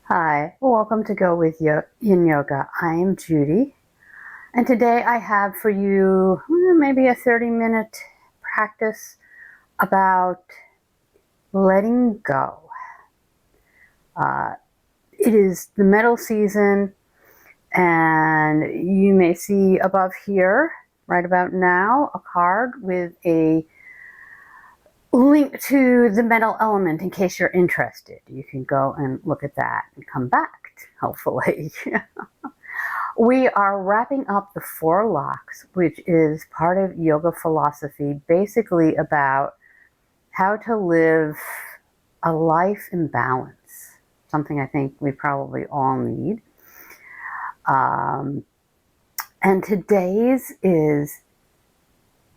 Hi, welcome to Go With Yin Yoga. I'm Judy, and today I have for you maybe a 30-minute practice about letting go. It is the metal season, and you may see above here, right about now, a card with a link to the metal element in case you're interested. You can go and look at that and come back, hopefully. We are wrapping up the 4 locks, which is part of yoga philosophy, basically about how to live a life in balance, something I think we probably all need. And today's is,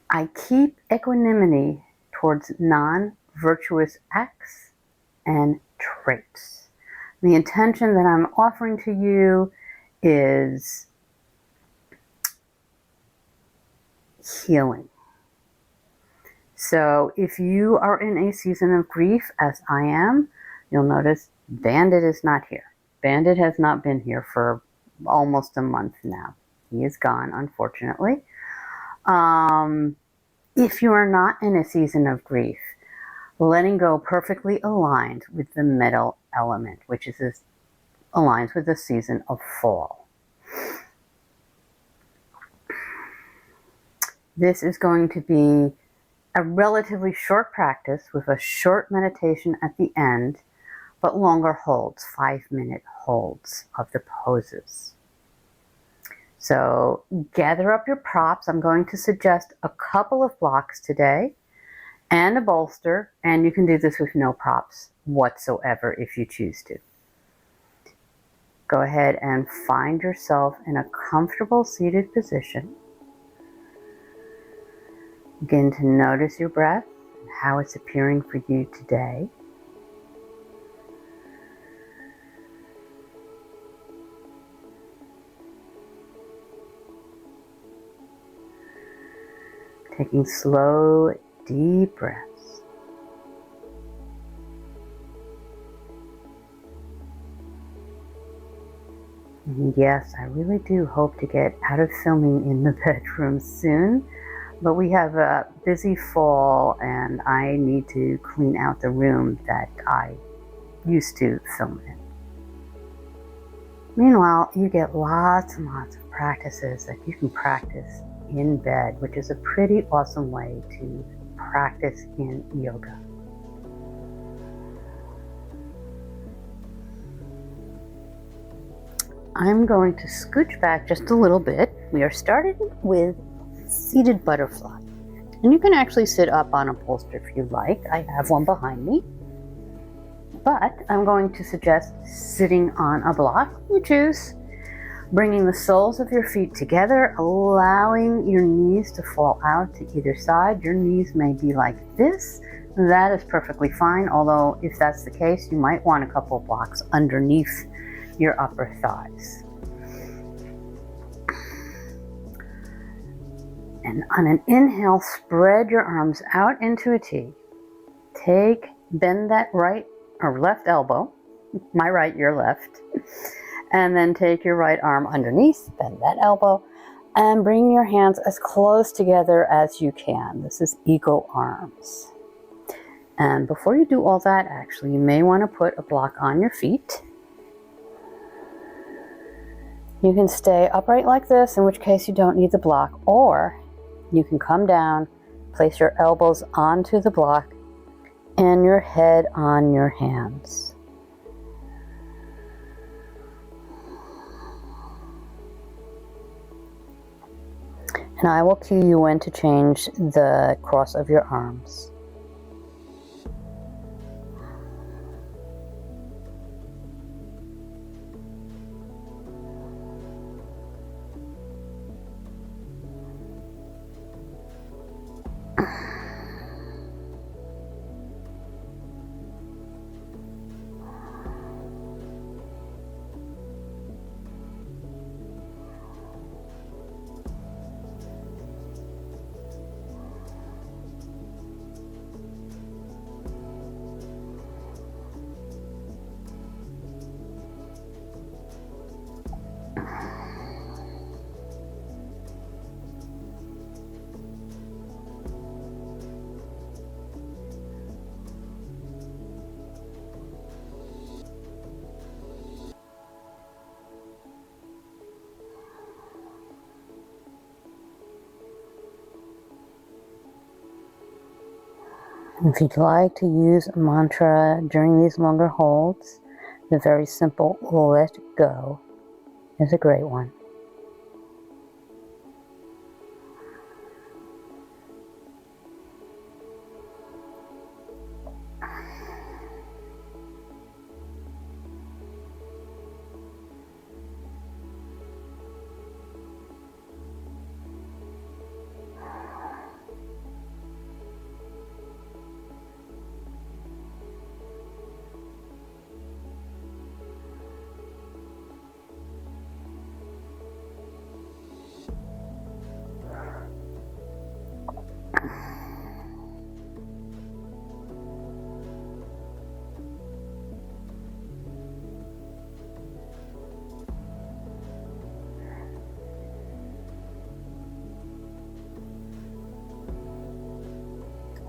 I keep equanimity towards non-virtuous acts and traits. The intention that I'm offering to you is healing. So if you are in a season of grief, as I am, you'll notice Bandit is not here. Bandit has not been here for almost a month now. He is gone, unfortunately. If you are not in a season of grief, letting go perfectly aligns with the metal element, which is aligns with the season of fall. This is going to be a relatively short practice with a short meditation at the end, but longer holds, 5-minute holds of the poses. So gather up your props. I'm going to suggest a couple of blocks today and a bolster, and you can do this with no props whatsoever if you choose to. Go ahead and find yourself in a comfortable seated position. Begin to notice your breath and how it's appearing for you today. Taking slow, deep breaths. And yes, I really do hope to get out of filming in the bedroom soon, but we have a busy fall and I need to clean out the room that I used to film in. Meanwhile, you get lots and lots of practices that you can practice in bed, which is a pretty awesome way to practice in yoga. I'm going to scooch back just a little bit. We are starting with seated butterfly. And you can actually sit up on a bolster if you like. I have one behind me. But I'm going to suggest sitting on a block. You choose. Bringing the soles of your feet together, allowing your knees to fall out to either side. Your knees may be like this. That is perfectly fine, although if that's the case, you might want a couple blocks underneath your upper thighs. And on an inhale, spread your arms out into a T. Bend that right or left elbow, my right, your left, and then take your right arm underneath, bend that elbow, and bring your hands as close together as you can. This is eagle arms. And before you do all that, actually, you may want to put a block on your feet. You can stay upright like this, in which case you don't need the block, or you can come down, place your elbows onto the block, and your head on your hands. And I will cue you when to change the cross of your arms. If you'd like to use a mantra during these longer holds, the very simple let go is a great one.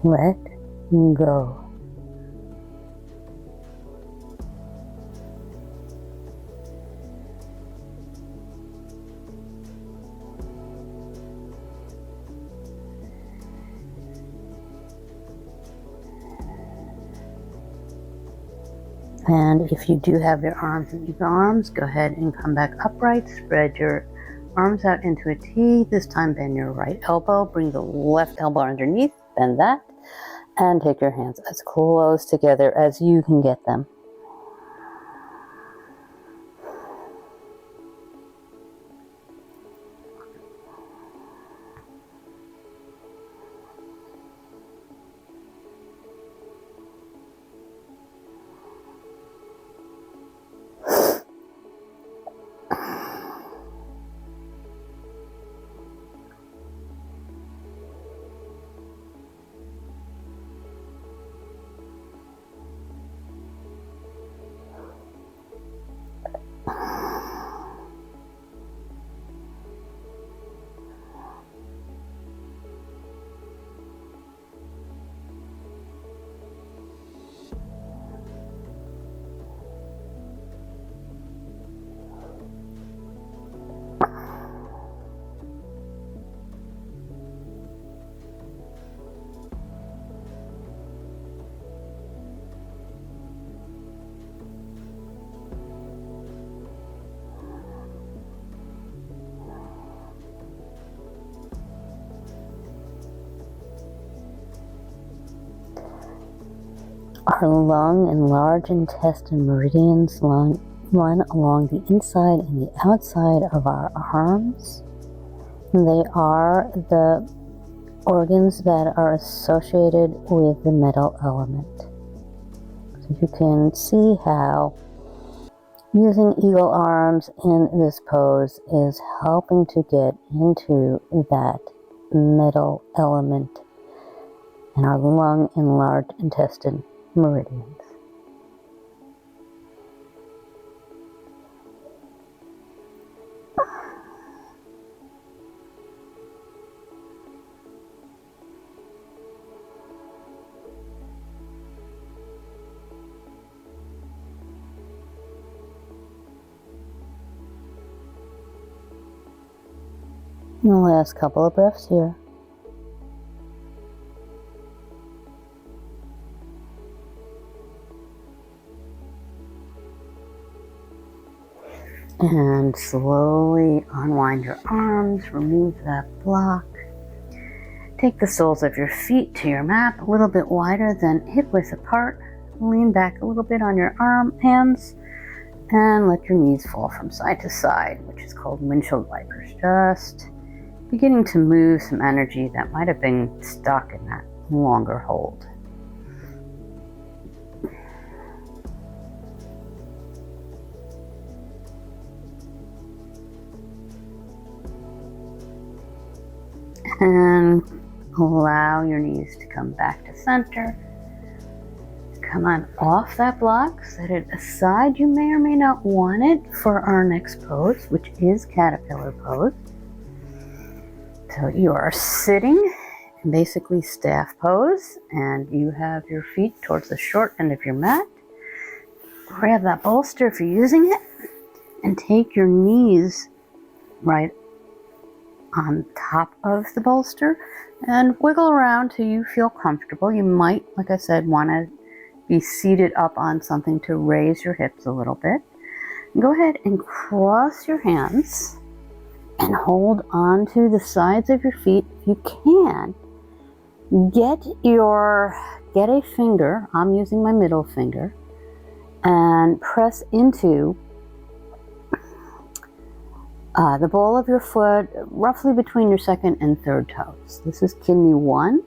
Let go. And if you do have your arms in your arms, go ahead and come back upright. Spread your arms out into a T. This time bend your right elbow. Bring the left elbow underneath. Bend that. And take your hands as close together as you can get them. Our lung and large intestine meridians run along the inside and the outside of our arms. They are the organs that are associated with the metal element. So you can see how using eagle arms in this pose is helping to get into that metal element in our lung and large intestine meridians. And the last couple of breaths here. And slowly unwind your arms, remove that block. Take the soles of your feet to your mat, a little bit wider than hip width apart. Lean back a little bit on your hands, and let your knees fall from side to side, which is called windshield wipers. Just beginning to move some energy that might have been stuck in that longer hold. And allow your knees to come back to center. Come on off that block, set it aside. You may or may not want it for our next pose, which is caterpillar pose. So you are sitting in basically staff pose, and you have your feet towards the short end of your mat. Grab that bolster if you're using it, and take your knees right on top of the bolster and wiggle around till you feel comfortable. You might, like I said, want to be seated up on something to raise your hips a little bit. Go ahead and cross your hands and hold on to the sides of your feet. If you can, get a finger, I'm using my middle finger, and press into the ball of your foot, roughly between your second and third toes. This is kidney 1.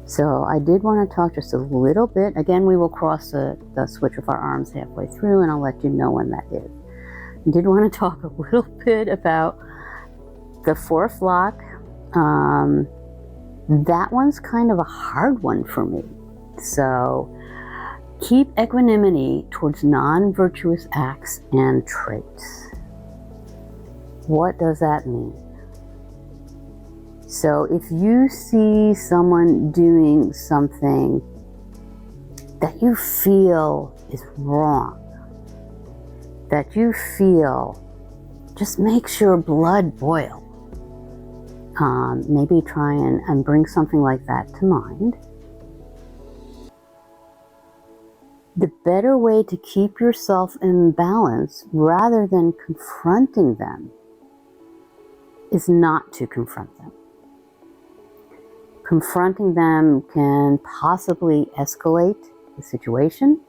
So I did want to talk just a little bit. Again, we will cross the switch of our arms halfway through, and I'll let you know when that is. I did want to talk a little bit about the 4th lock. That one's kind of a hard one for me. So keep equanimity towards non-virtuous acts and traits. What does that mean? So if you see someone doing something that you feel is wrong, that you feel just makes your blood boil, maybe try and bring something like that to mind. The better way to keep yourself in balance rather than confronting them is not to confront them. Confronting them can possibly escalate the situation.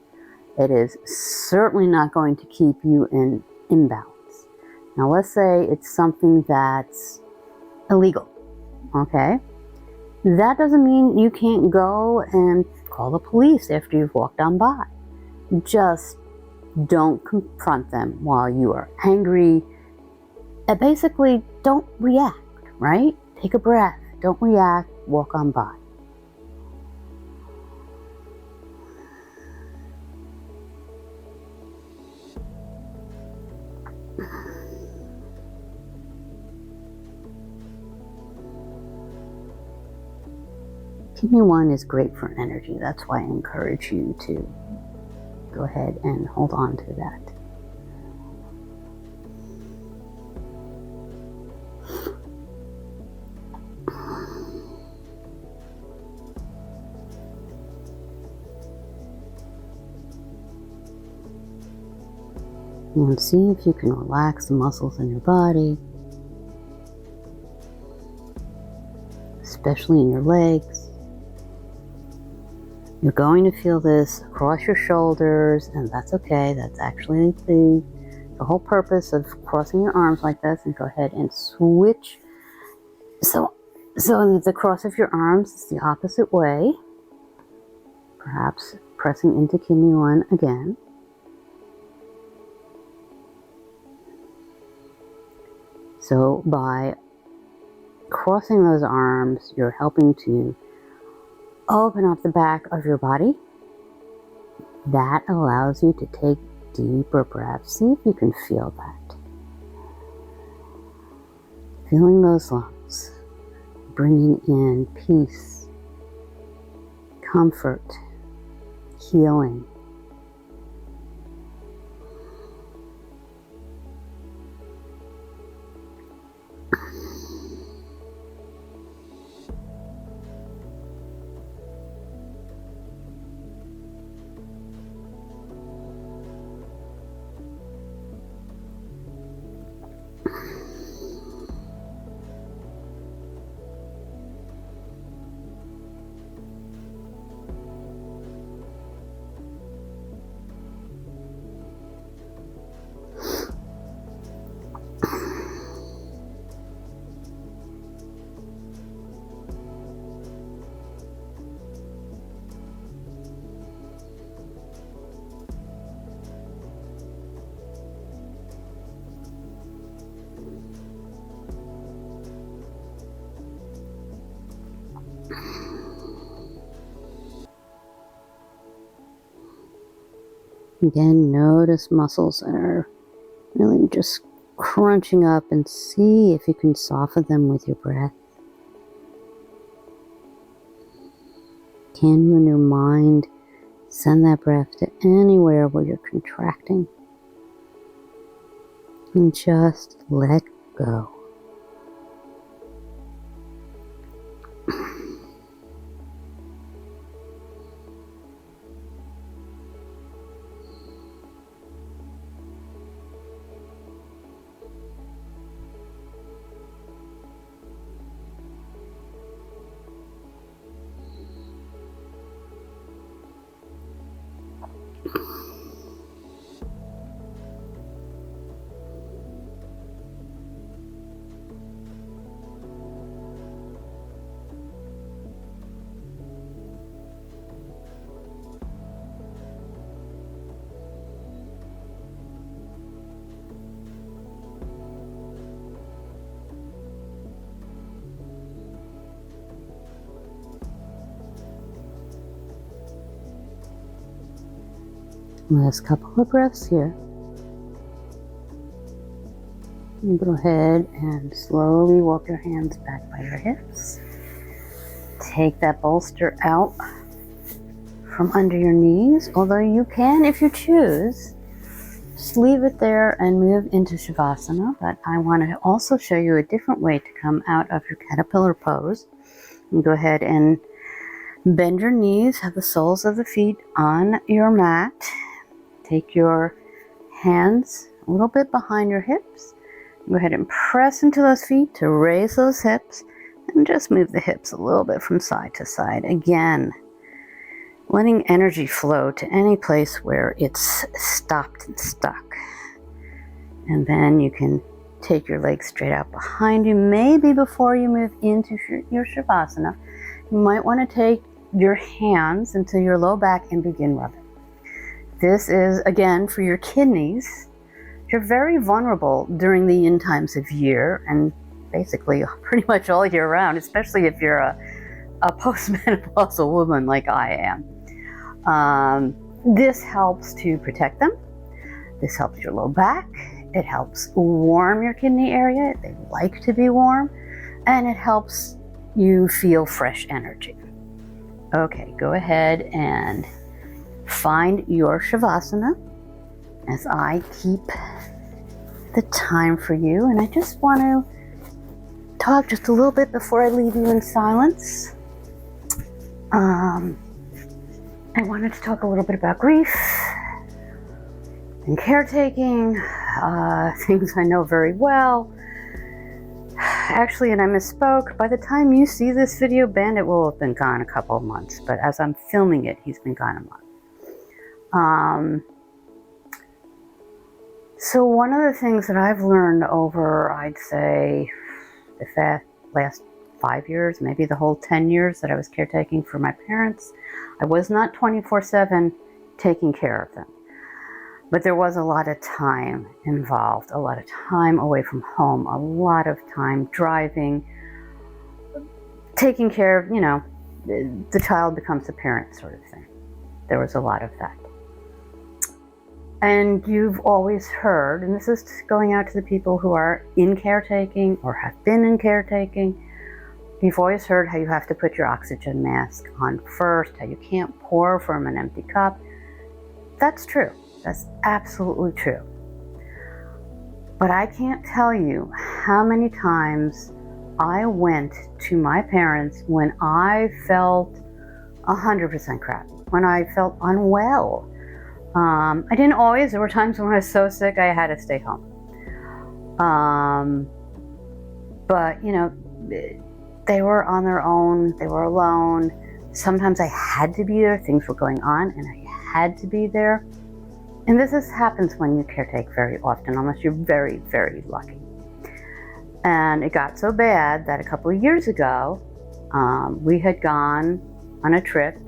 It is certainly not going to keep you in imbalance. Now let's say it's something that's illegal, okay? That doesn't mean you can't go and call the police after you've walked on by. Just don't confront them while you are angry. And basically, don't react, right? Take a breath. Don't react. Walk on by. Kidney 1 is great for energy. That's why I encourage you to go ahead and hold on to that. And see if you can relax the muscles in your body, especially in your legs. You're going to feel this across your shoulders, and that's okay. That's actually the whole purpose of crossing your arms like this. And go ahead and switch. So the cross of your arms is the opposite way. Perhaps pressing into kidney 1 again. So by crossing those arms, you're helping to open up the back of your body. That allows you to take deeper breaths. See if you can feel that. Feeling those lungs, bringing in peace, comfort, healing. Again, notice muscles that are really just crunching up, and see if you can soften them with your breath. Can you in your mind send that breath to anywhere where you're contracting? and just let go. Last couple of breaths here. You go ahead and slowly walk your hands back by your hips. Take that bolster out from under your knees, although you can, if you choose, just leave it there and move into Savasana. But I want to also show you a different way to come out of your caterpillar pose. And go ahead and bend your knees, have the soles of the feet on your mat. Take your hands a little bit behind your hips. Go ahead and press into those feet to raise those hips, and just move the hips a little bit from side to side. Again, letting energy flow to any place where it's stopped and stuck. And then you can take your legs straight out behind you. Maybe before you move into your Shavasana, you might want to take your hands into your low back and begin rubbing. This is, again, for your kidneys. You're very vulnerable during the yin times of year, and basically pretty much all year round, especially if you're a postmenopausal woman like I am. This helps to protect them. This helps your low back. It helps warm your kidney area. They like to be warm. And it helps you feel fresh energy. Okay, go ahead and find your Shavasana as I keep the time for you. And I just want to talk just a little bit before I leave you in silence. I wanted to talk a little bit about grief and caretaking, things I know very well. Actually, and I misspoke, by the time you see this video, Bandit will have been gone a couple of months, but as I'm filming it, he's been gone a month. So one of the things that I've learned over, I'd say, the last 5 years, maybe the whole 10 years that I was caretaking for my parents, I was not 24/7 taking care of them. But there was a lot of time involved, a lot of time away from home, a lot of time driving, taking care of, the child becomes the parent sort of thing. There was a lot of that. And you've always heard, and this is going out to the people who are in caretaking or have been in caretaking, you've always heard how you have to put your oxygen mask on first, how you can't pour from an empty cup. That's true. That's absolutely true. But I can't tell you how many times I went to my parents when I felt 100% crap, when I felt unwell. I didn't always. There were times when I was so sick I had to stay home. But, they were on their own. They were alone. Sometimes I had to be there. Things were going on and I had to be there. And this happens when you caretake very often, unless you're very, very lucky. And it got so bad that a couple of years ago, we had gone on a trip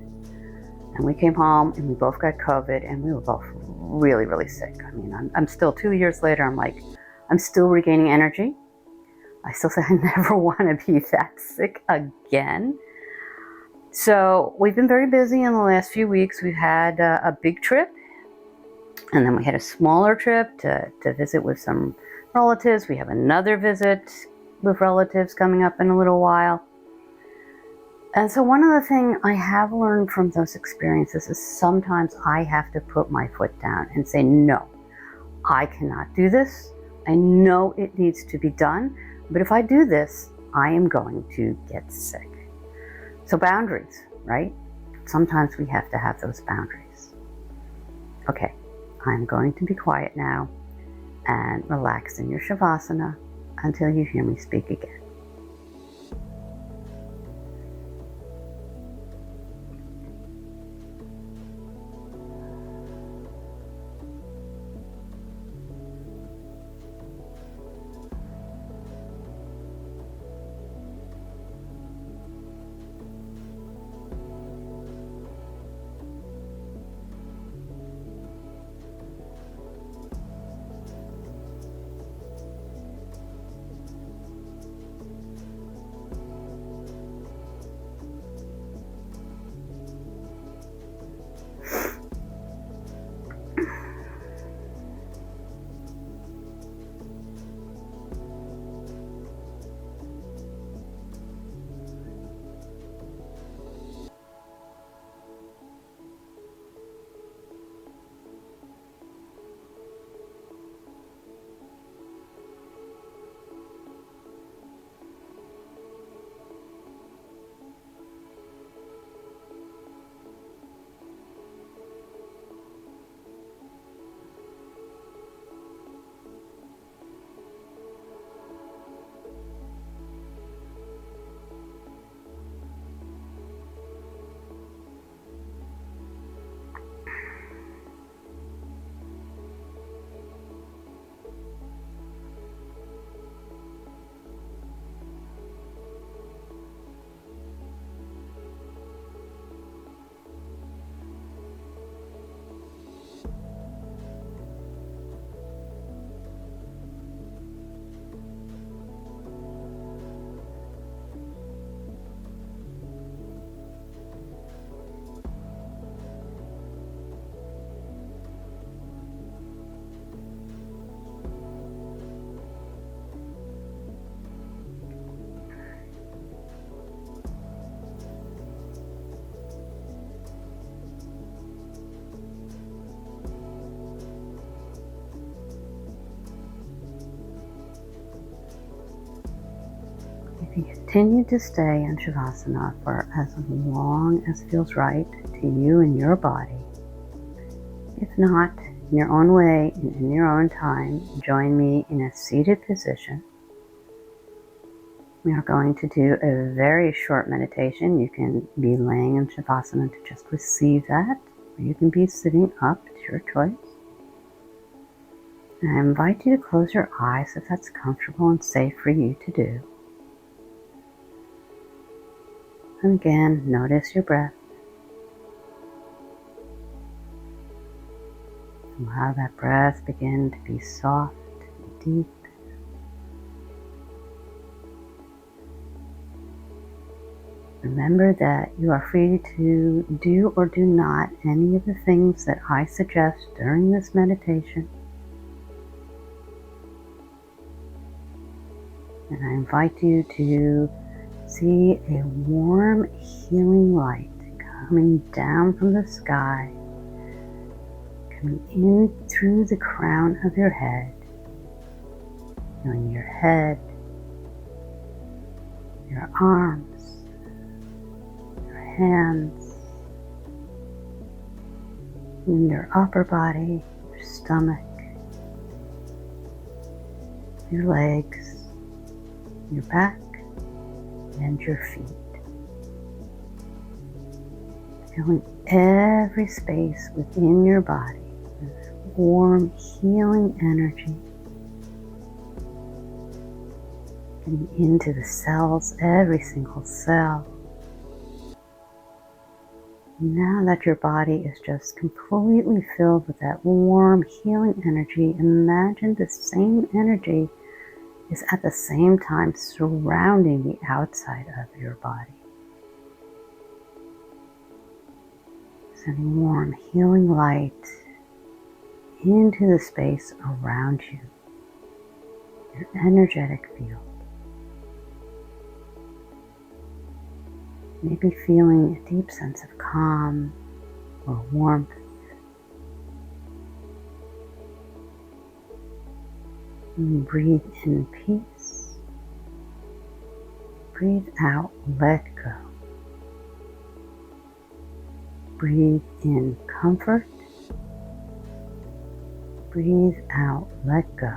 and we came home and we both got COVID and we were both really, really sick. I mean, I'm still 2 years later, I'm still regaining energy. I still say I never want to be that sick again. So we've been very busy in the last few weeks. We've had a big trip, and then we had a smaller trip to visit with some relatives. We have another visit with relatives coming up in a little while. And so one of the things I have learned from those experiences is sometimes I have to put my foot down and say, no, I cannot do this. I know it needs to be done, but if I do this, I am going to get sick. So boundaries, right? Sometimes we have to have those boundaries. Okay, I'm going to be quiet now and relax in your Savasana until you hear me speak again. You can continue to stay in Savasana for as long as feels right to you and your body. If not, in your own way and in your own time, join me in a seated position. We are going to do a very short meditation. You can be laying in Savasana to just receive that, or you can be sitting up. It's your choice. And I invite you to close your eyes if that's comfortable and safe for you to do. And again, notice your breath. Allow that breath begin to be soft and deep. Remember that you are free to do or do not any of the things that I suggest during this meditation. And I invite you to see a warm, healing light coming down from the sky, coming in through the crown of your head, feeling your head, your arms, your hands, in your upper body, your stomach, your legs, your back, and your feet. Filling every space within your body with warm, healing energy. Getting into the cells, every single cell. Now that your body is just completely filled with that warm, healing energy, imagine the same energy is at the same time surrounding the outside of your body. Sending warm, healing light into the space around you, your energetic field. Maybe feeling a deep sense of calm or warmth. Breathe in peace. Breathe out, let go. Breathe in comfort. Breathe out, let go.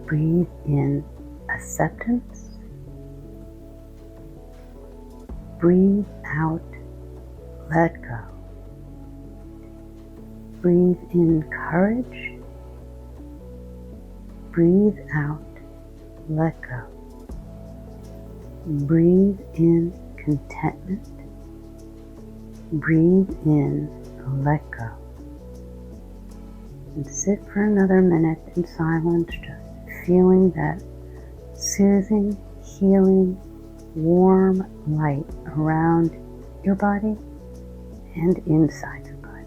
Breathe in acceptance. Breathe out, let go. Breathe in courage. Breathe out, let go. Breathe in contentment. Breathe in, let go. And sit for another minute in silence, just feeling that soothing, healing, warm light around your body and inside your body.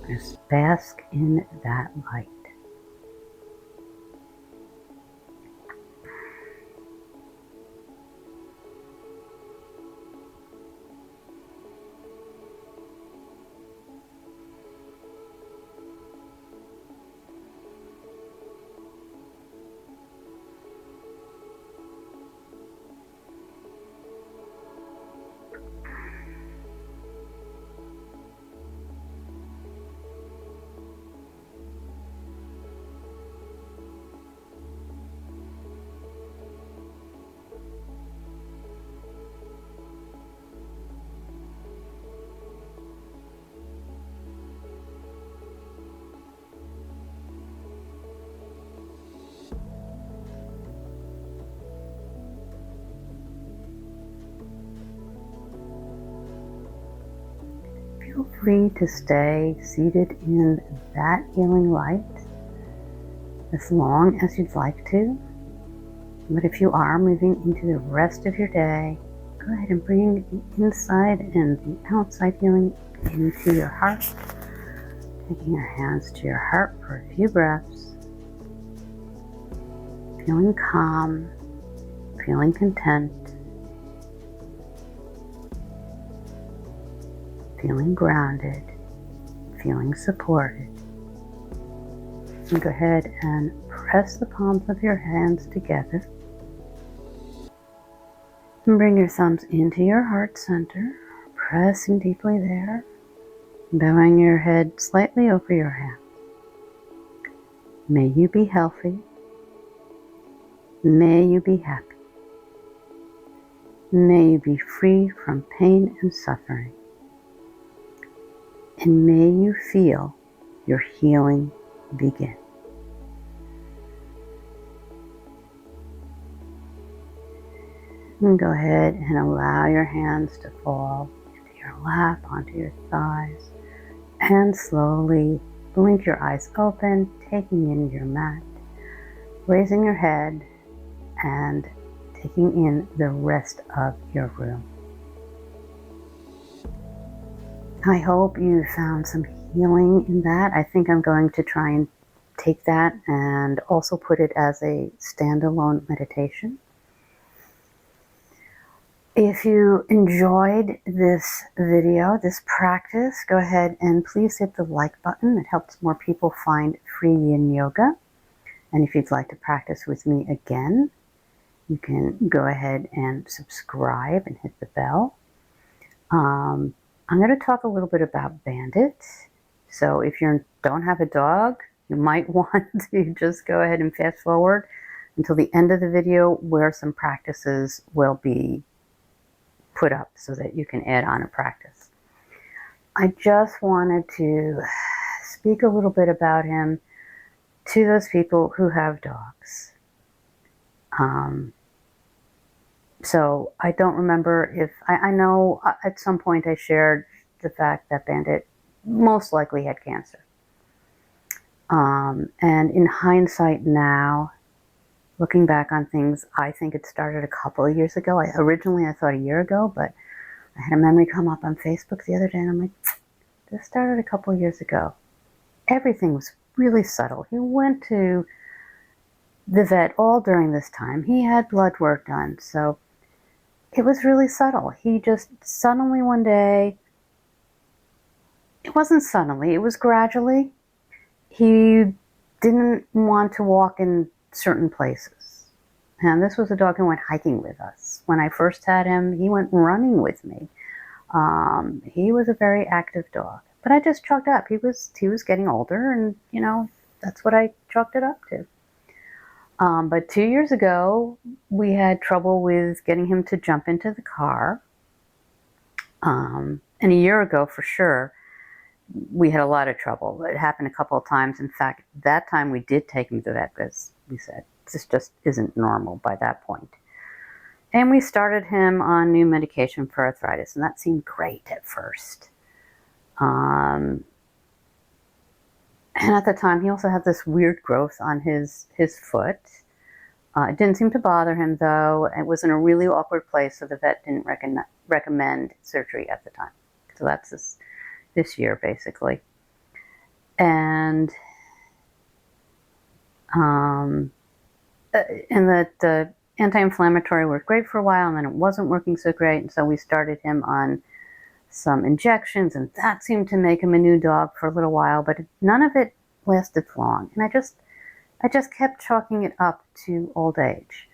Just bask in that light. Feel free to stay seated in that healing light as long as you'd like to. But if you are moving into the rest of your day, go ahead and bring the inside and the outside healing into your heart. Taking your hands to your heart for a few breaths. Feeling calm, feeling content, feeling grounded, feeling supported. And go ahead and press the palms of your hands together. And bring your thumbs into your heart center, pressing deeply there, bowing your head slightly over your hands. May you be healthy. May you be happy. May you be free from pain and suffering. And may you feel your healing begin. And go ahead and allow your hands to fall into your lap, onto your thighs, and slowly blink your eyes open, taking in your mat, raising your head, and taking in the rest of your room. I hope you found some healing in that. I think I'm going to try and take that and also put it as a standalone meditation. If you enjoyed this video, this practice, go ahead and please hit the like button. It helps more people find free yin yoga. And if you'd like to practice with me again, you can go ahead and subscribe and hit the bell. I'm going to talk a little bit about Bandit. So if you don't have a dog, you might want to just go ahead and fast forward until the end of the video where some practices will be put up so that you can add on a practice. I just wanted to speak a little bit about him to those people who have dogs. So I don't remember if, I know at some point I shared the fact that Bandit most likely had cancer. And in hindsight now, looking back on things, I think it started a couple of years ago. Originally I thought a year ago, but I had a memory come up on Facebook the other day and I'm like, this started a couple of years ago. Everything was really subtle. He went to the vet all during this time. He had blood work done, so it was really subtle. He just suddenly one day, it wasn't suddenly, it was gradually, he didn't want to walk in certain places. And this was a dog who went hiking with us. When I first had him, he went running with me. He was a very active dog. But I just chalked up. He was getting older, and, you know, that's what I chalked it up to. But 2 years ago, we had trouble with getting him to jump into the car. And a year ago, for sure, we had a lot of trouble. It happened a couple of times. In fact, that time we did take him to the vet because we said, this just isn't normal by that point. And we started him on new medication for arthritis, and that seemed great at first. And at the time, he also had this weird growth on his foot. It didn't seem to bother him, though. It was in a really awkward place, so the vet didn't recommend surgery at the time. So that's this year, basically. And the anti-inflammatory worked great for a while, and then it wasn't working so great, and so we started him on some injections, and that seemed to make him a new dog for a little while, but none of it lasted long. And I just kept chalking it up to old age.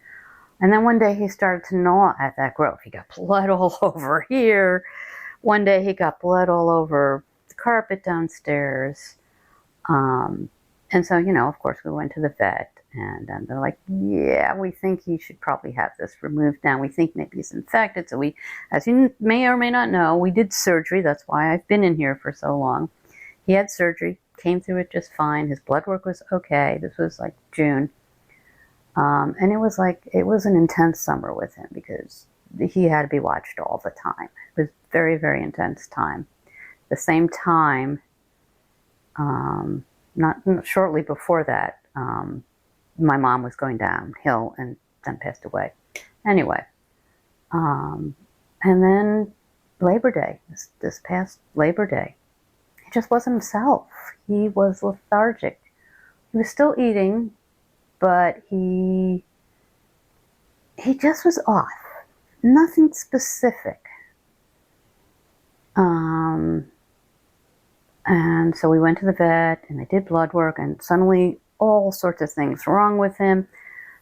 And then one day he started to gnaw at that growth. He got blood all over here. One day he got blood all over the carpet downstairs. And so, you know, of course, we went to the vet, and they're like, yeah, we think he should probably have this removed now. We think maybe he's infected. So we, as you may or may not know, we did surgery. That's why I've been in here for so long. He had surgery, came through it just fine. His blood work was okay. This was like June. And it was an intense summer with him because he had to be watched all the time. It was very, very intense time. At the same time, not shortly before that, my mom was going downhill and then passed away. Anyway, and then Labor Day, this past Labor Day, he just wasn't himself. He was lethargic. He was still eating, but he just was off. Nothing specific. And so we went to the vet, and they did blood work, and suddenly all sorts of things wrong with him.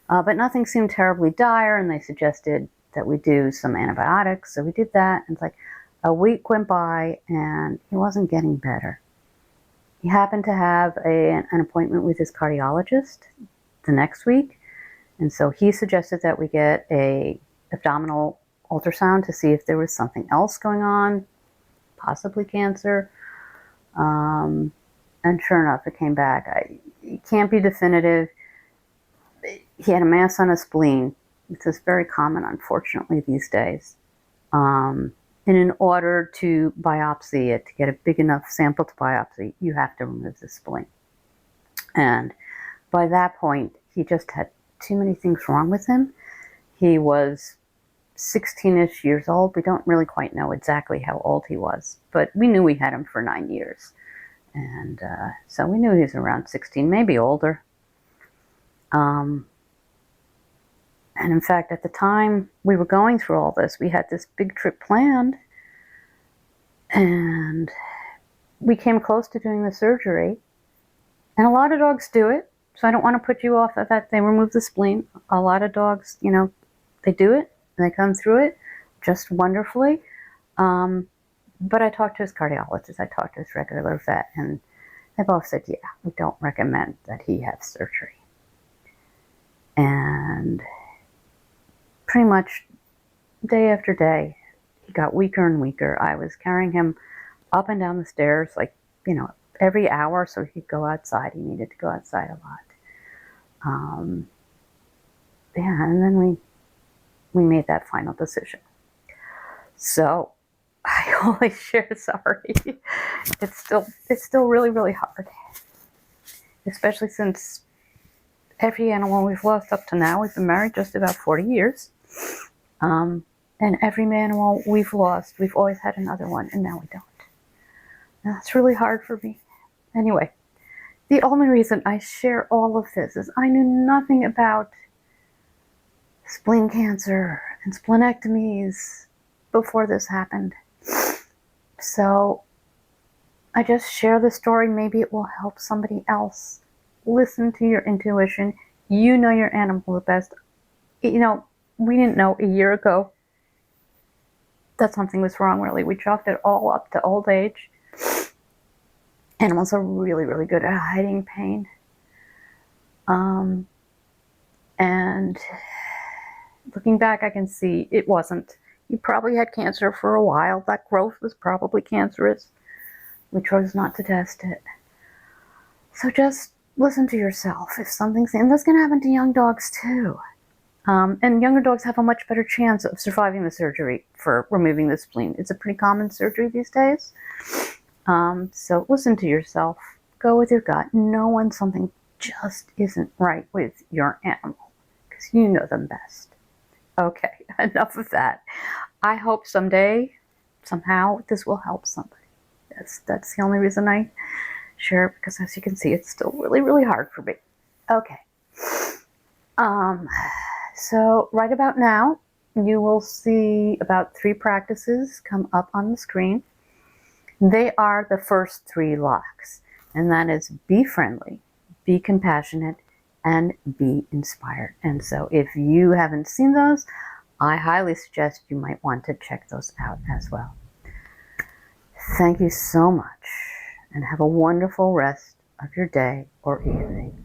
But nothing seemed terribly dire, and they suggested that we do some antibiotics. So we did that, and it's like a week went by, and he wasn't getting better. He happened to have an appointment with his cardiologist the next week, and so he suggested that we get a abdominal ultrasound to see if there was something else going on, possibly cancer. And sure enough, it came back. It can't be definitive. He had a mass on his spleen. This is very common, unfortunately, these days. And in order to biopsy it, to get a big enough sample to biopsy, you have to remove the spleen. And by that point, he just had too many things wrong with him. He was 16-ish years old. We don't really quite know exactly how old he was, but we knew we had him for 9 years. And so we knew he was around 16, maybe older. And in fact, at the time we were going through all this, we had this big trip planned, and we came close to doing the surgery. And a lot of dogs do it, so I don't want to put you off of that. They remove the spleen. A lot of dogs, you know, they do it, and they come through it just wonderfully. But I talked to his cardiologist, I talked to his regular vet, and they both said, yeah, we don't recommend that he have surgery. And pretty much day after day, he got weaker and weaker. I was carrying him up and down the stairs, like, you know, every hour so he could go outside. He needed to go outside a lot. Yeah, and then we made that final decision. So I always share sorry. It's still really, really hard. Especially since every animal we've lost up to now, we've been married just about 40 years. And every animal we've lost, we've always had another one, and now we don't. And that's really hard for me. Anyway, the only reason I share all of this is I knew nothing about spleen cancer and splenectomies before this happened. So I just share the story. Maybe it will help somebody else. Listen to your intuition. You know your animal the best. You know, we didn't know a year ago that something was wrong, really. We chalked it all up to old age. Animals are really, really good at hiding pain. And looking back, I can see it wasn't. You probably had cancer for a while. That growth was probably cancerous. We chose not to test it. So just listen to yourself. If something's, and that's going to happen to young dogs too. And younger dogs have a much better chance of surviving the surgery for removing the spleen. It's a pretty common surgery these days. So listen to yourself. Go with your gut. Know when something just isn't right with your animal, because you know them best. Okay, enough of that. I hope someday, somehow, this will help somebody. That's the only reason I share it, because as you can see, it's still really, really hard for me. Okay. So right about now, you will see about 3 practices come up on the screen. They are the first 3 locks, and that is be friendly, be compassionate, and be inspired. And so if you haven't seen those, I highly suggest you might want to check those out as well. Thank you so much, and have a wonderful rest of your day or evening.